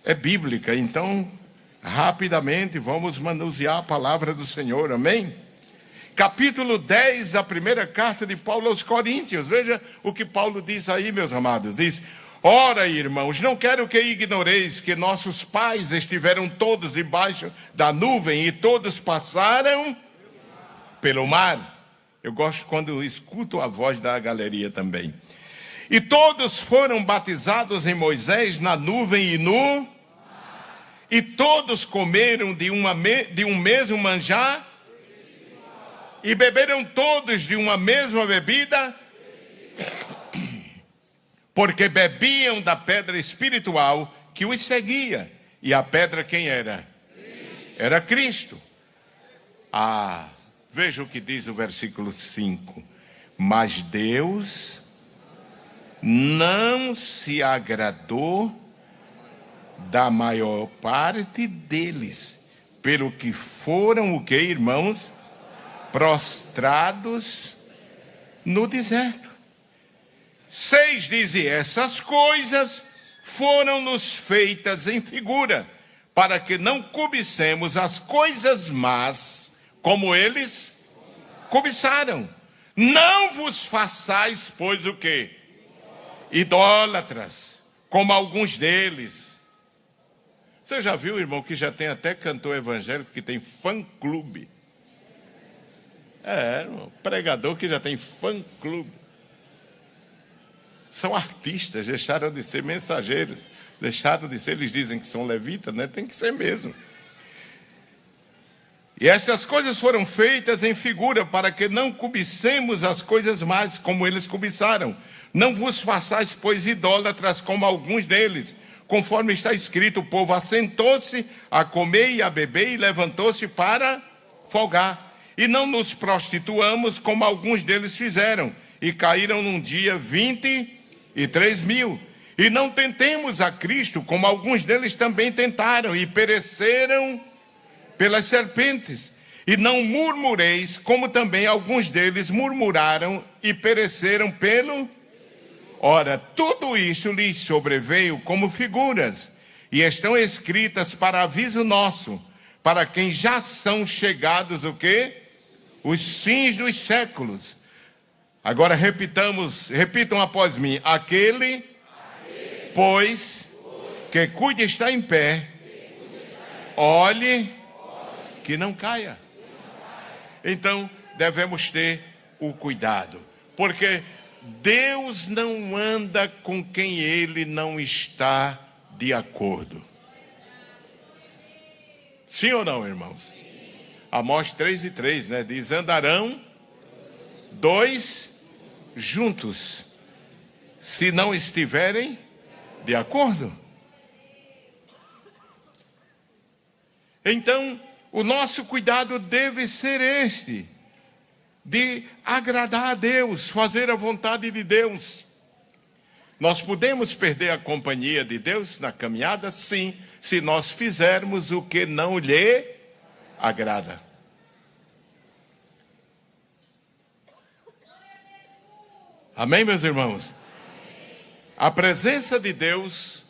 é bíblica, então, rapidamente, vamos manusear a palavra do Senhor, amém? Capítulo 10 da primeira carta de Paulo aos Coríntios. Veja o que Paulo diz aí, meus amados. Diz: ora, irmãos, não quero que ignoreis que nossos pais estiveram todos debaixo da nuvem e todos passaram pelo mar. Eu gosto quando escuto a voz da galeria também. E todos foram batizados em Moisés na nuvem e no... E todos comeram de um mesmo manjar. E beberam todos de uma mesma bebida. Porque bebiam da pedra espiritual que os seguia. E a pedra quem era? Era Cristo. Veja o que diz o versículo 5. Mas Deus não se agradou da maior parte deles, pelo que foram o que, irmãos? Prostrados no deserto. 6 diz: essas coisas foram-nos feitas em figura, para que não cobicemos as coisas más, como eles cobiçaram. Não vos façais, pois, o quê? Idólatras, como alguns deles. Você já viu, irmão, que já tem até cantor evangélico que tem fã-clube? Irmão, pregador que já tem fã-clube. São artistas, deixaram de ser mensageiros. Deixaram de ser, eles dizem que são levitas, né? Tem que ser mesmo. E estas coisas foram feitas em figura, para que não cobicemos as coisas mais, como eles cobiçaram. Não vos façais, pois, idólatras, como alguns deles. Conforme está escrito, o povo assentou-se a comer e a beber e levantou-se para folgar. E não nos prostituamos, como alguns deles fizeram, e caíram num dia 23.000. E não tentemos a Cristo, como alguns deles também tentaram, e pereceram pelas serpentes. E não murmureis, como também alguns deles murmuraram e pereceram pelo... Ora, tudo isso lhes sobreveio como figuras, e estão escritas para aviso nosso, para quem já são chegados o quê? Os fins dos séculos. Agora repitam após mim. Aquele, pois, que cuide estar em pé, olhe que não caia. Então, devemos ter o cuidado, porque Deus não anda com quem Ele não está de acordo. Sim ou não, irmãos? Amós 3:3, né? Diz: andarão dois juntos, se não estiverem de acordo. Então, o nosso cuidado deve ser este, de agradar a Deus, fazer a vontade de Deus. Nós podemos perder a companhia de Deus na caminhada? Sim, se nós fizermos o que não lhe agrada. Amém, meus irmãos? A presença de Deus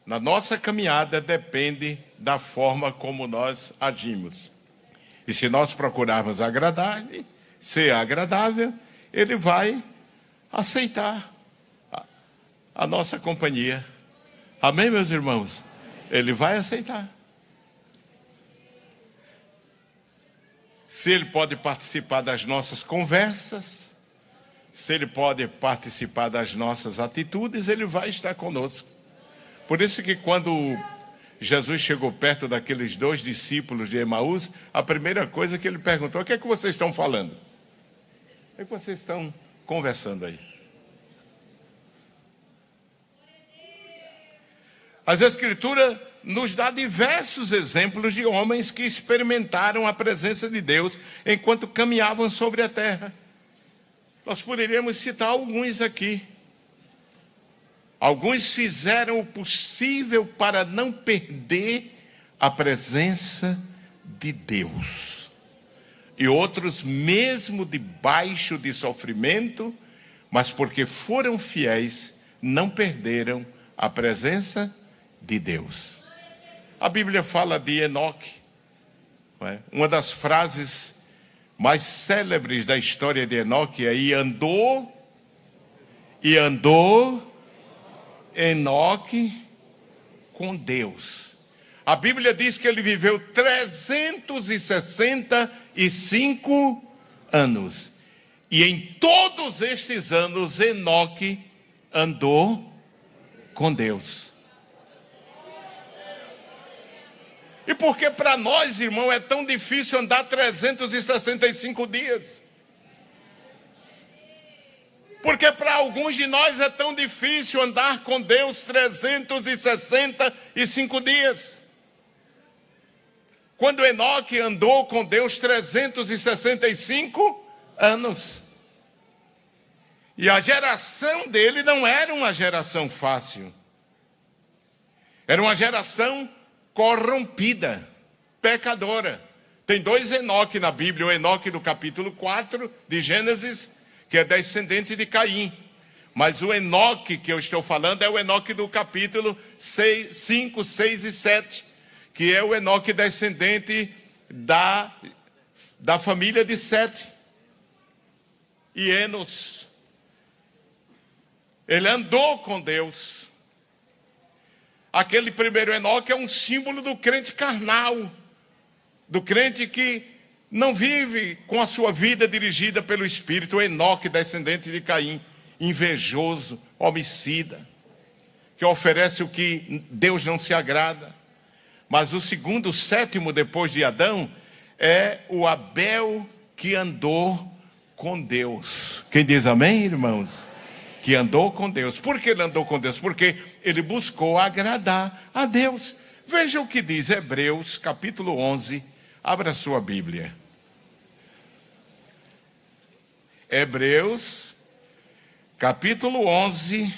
na nossa caminhada depende da forma como nós agimos. E se nós procurarmos agradar-lhe, ser agradável, Ele vai aceitar a nossa companhia. Amém, meus irmãos? Ele vai aceitar. Se Ele pode participar das nossas conversas, se Ele pode participar das nossas atitudes, Ele vai estar conosco. Por isso que quando Jesus chegou perto daqueles 2 discípulos de Emaús, a primeira coisa que ele perguntou: o que é que vocês estão falando? O que é que vocês estão conversando aí? As Escrituras nos dá diversos exemplos de homens que experimentaram a presença de Deus enquanto caminhavam sobre a terra. Nós poderíamos citar alguns aqui. Alguns fizeram o possível para não perder a presença de Deus. E outros, mesmo debaixo de sofrimento, mas porque foram fiéis, não perderam a presença de Deus. A Bíblia fala de Enoque. Uma das frases mais célebres da história de Enoque é: e andou Enoque com Deus. A Bíblia diz que ele viveu 365 anos. E em todos estes anos, Enoque andou com Deus. E por que para nós, irmão, é tão difícil andar 365 dias? Porque para alguns de nós é tão difícil andar com Deus 365 dias. Quando Enoque andou com Deus 365 anos. E a geração dele não era uma geração fácil. Era uma geração corrompida, pecadora. Tem 2 Enoque na Bíblia: o Enoque do capítulo 4 de Gênesis, que é descendente de Caim. Mas o Enoque que eu estou falando é o Enoque do capítulo 5, 6 e 7, que é o Enoque descendente da família de Sete e Enos. Ele andou com Deus. Aquele primeiro Enoque é um símbolo do crente carnal, do crente que não vive com a sua vida dirigida pelo Espírito. O Enoque, descendente de Caim, invejoso, homicida, que oferece o que Deus não se agrada. Mas o segundo, o sétimo depois de Adão, é o Abel, que andou com Deus. Quem diz amém, irmãos? Que andou com Deus. Por que ele andou com Deus? Porque ele buscou agradar a Deus. Veja o que diz Hebreus, capítulo 11. Abra sua Bíblia. Hebreus, capítulo 11.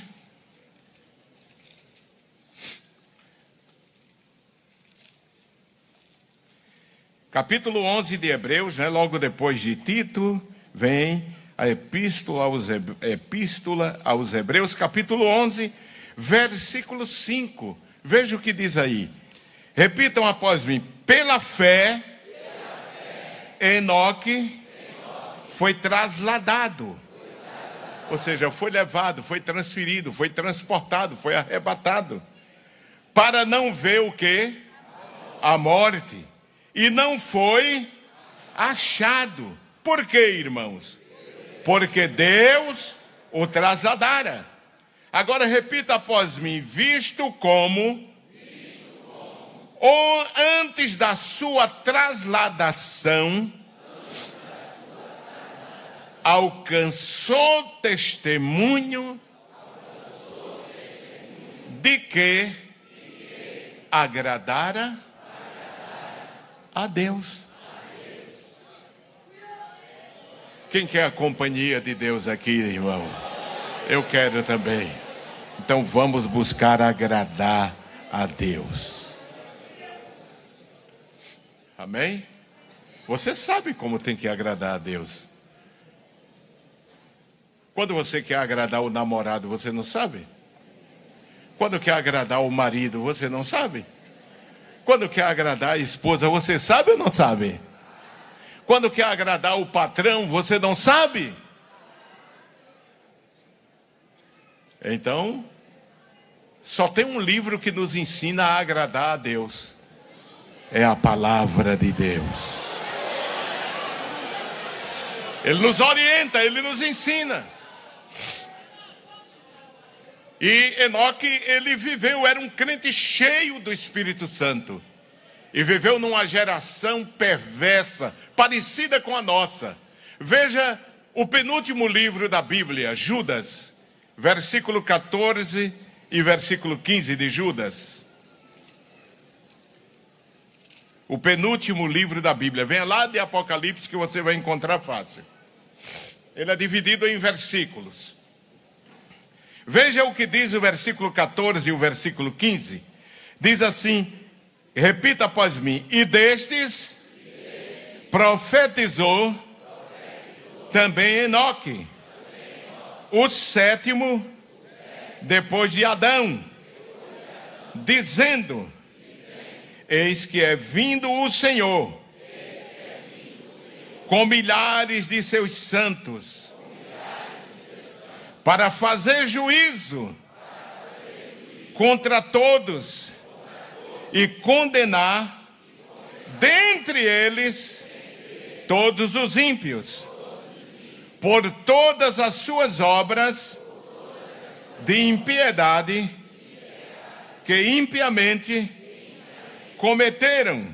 Capítulo 11 de Hebreus, logo depois de Tito, vem a epístola aos Hebreus, capítulo 11, versículo 5. Veja o que diz aí. Repitam após mim. Pela fé, Enoque foi trasladado. Ou seja, foi levado, foi transferido, foi transportado, foi arrebatado. Para não ver o quê? A morte. E não foi achado. Por quê, irmãos? Porque Deus o trasladara. Agora repita após mim. Visto como ou antes da sua trasladação, alcançou testemunho de que agradara a Deus. Quem quer a companhia de Deus aqui, irmãos? Eu quero também. Então vamos buscar agradar a Deus. Amém? Você sabe como tem que agradar a Deus. Quando você quer agradar o namorado, você não sabe? Quando quer agradar o marido, você não sabe? Quando quer agradar a esposa, você sabe ou não sabe? Quando quer agradar o patrão, você não sabe? Então, só tem um livro que nos ensina a agradar a Deus. É a palavra de Deus. Ele nos orienta, ele nos ensina. E Enoque, ele viveu, era um crente cheio do Espírito Santo. E viveu numa geração perversa, parecida com a nossa. Veja o penúltimo livro da Bíblia, Judas, versículo 14 e versículo 15 de Judas. O penúltimo livro da Bíblia. Venha lá de Apocalipse que você vai encontrar fácil. Ele é dividido em versículos. Veja o que diz o versículo 14 e o versículo 15. Diz assim, repita após mim. E destes profetizou também Enoque, o sétimo depois de Adão, dizendo, eis que é vindo o Senhor, com milhares de seus santos, para fazer juízo contra todos e condenar dentre eles todos os ímpios, por todas as suas obras de impiedade que impiamente cometeram,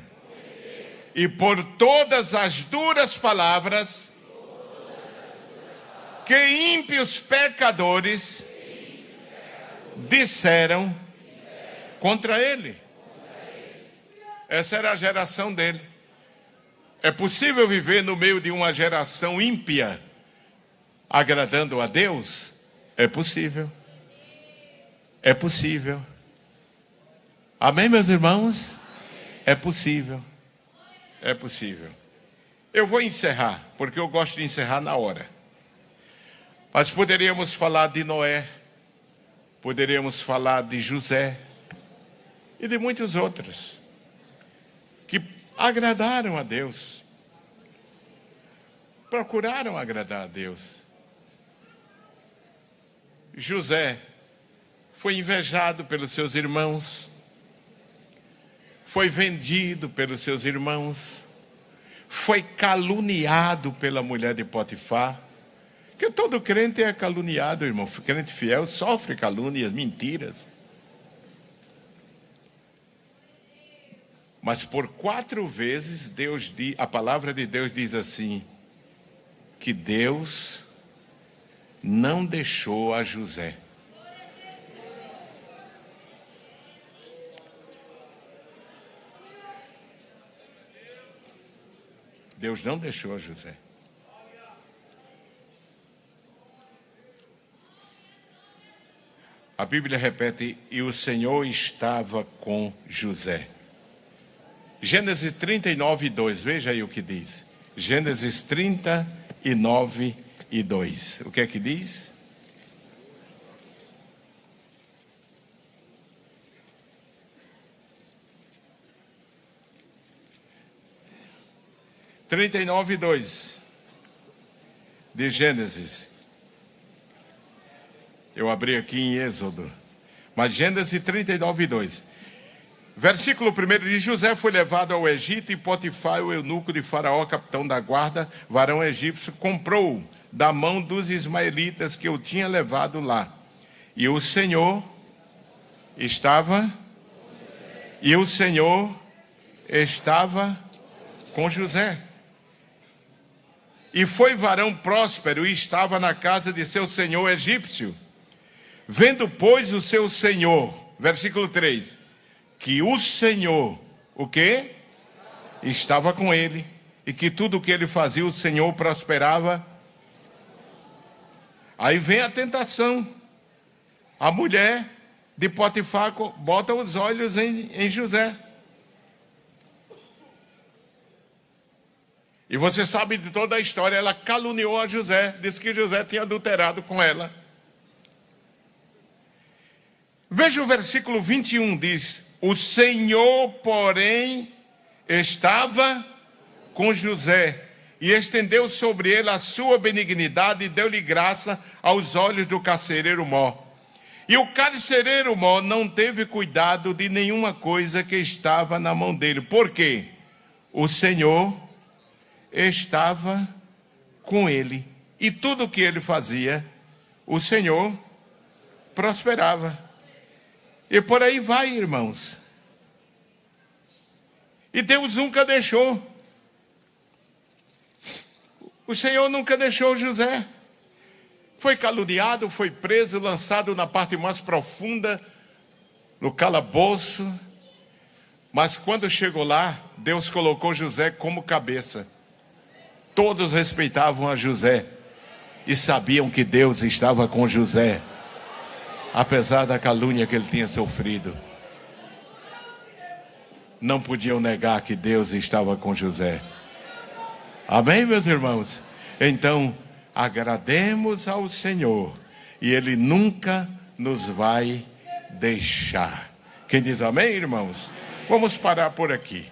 e por todas as duras palavras que ímpios pecadores disseram contra ele. Essa era a geração dele. É possível viver no meio de uma geração ímpia, agradando a Deus? É possível. É possível. Amém, meus irmãos? É possível. É possível. Eu vou encerrar, porque eu gosto de encerrar na hora. Mas poderíamos falar de Noé, poderíamos falar de José e de muitos outros que agradaram a Deus, procuraram agradar a Deus. José foi invejado pelos seus irmãos, foi vendido pelos seus irmãos, foi caluniado pela mulher de Potifar. Porque todo crente é caluniado, irmão. Crente fiel sofre calúnias, mentiras. Mas por 4 vezes a palavra de Deus diz assim, que Deus não deixou a José. Deus não deixou a José. A Bíblia repete, e o Senhor estava com José. Gênesis 39, 2, veja aí o que diz. Gênesis 39, 2. O que é que diz? Trinta e 2 de Gênesis. Eu abri aqui em Êxodo. Mas Gênesis 39, 2. Versículo 1 diz, José foi levado ao Egito e Potifar, o eunuco de Faraó, capitão da guarda, varão egípcio, comprou da mão dos ismaelitas que o tinha levado lá. E o Senhor estava com José. E foi varão próspero e estava na casa de seu senhor egípcio. Vendo, pois, o seu senhor, versículo 3, que o Senhor, o quê? Estava com ele, e que tudo o que ele fazia, o Senhor prosperava. Aí vem a tentação. A mulher de Potifar bota os olhos em José. E você sabe de toda a história, ela caluniou a José, disse que José tinha adulterado com ela. Veja o versículo 21, diz, o Senhor, porém, estava com José, e estendeu sobre ele a sua benignidade, e deu-lhe graça aos olhos do carcereiro Mó. E o carcereiro Mó não teve cuidado de nenhuma coisa que estava na mão dele. Por quê? O Senhor estava com ele, e tudo o que ele fazia, o Senhor prosperava. E por aí vai, irmãos. E Deus nunca deixou. O Senhor nunca deixou José. Foi caluniado, foi preso, lançado na parte mais profunda, no calabouço. Mas quando chegou lá, Deus colocou José como cabeça. Todos respeitavam a José e sabiam que Deus estava com José, apesar da calúnia que ele tinha sofrido. Não podiam negar que Deus estava com José. Amém, meus irmãos? Então, agrademos ao Senhor e Ele nunca nos vai deixar. Quem diz amém, irmãos? Vamos parar por aqui.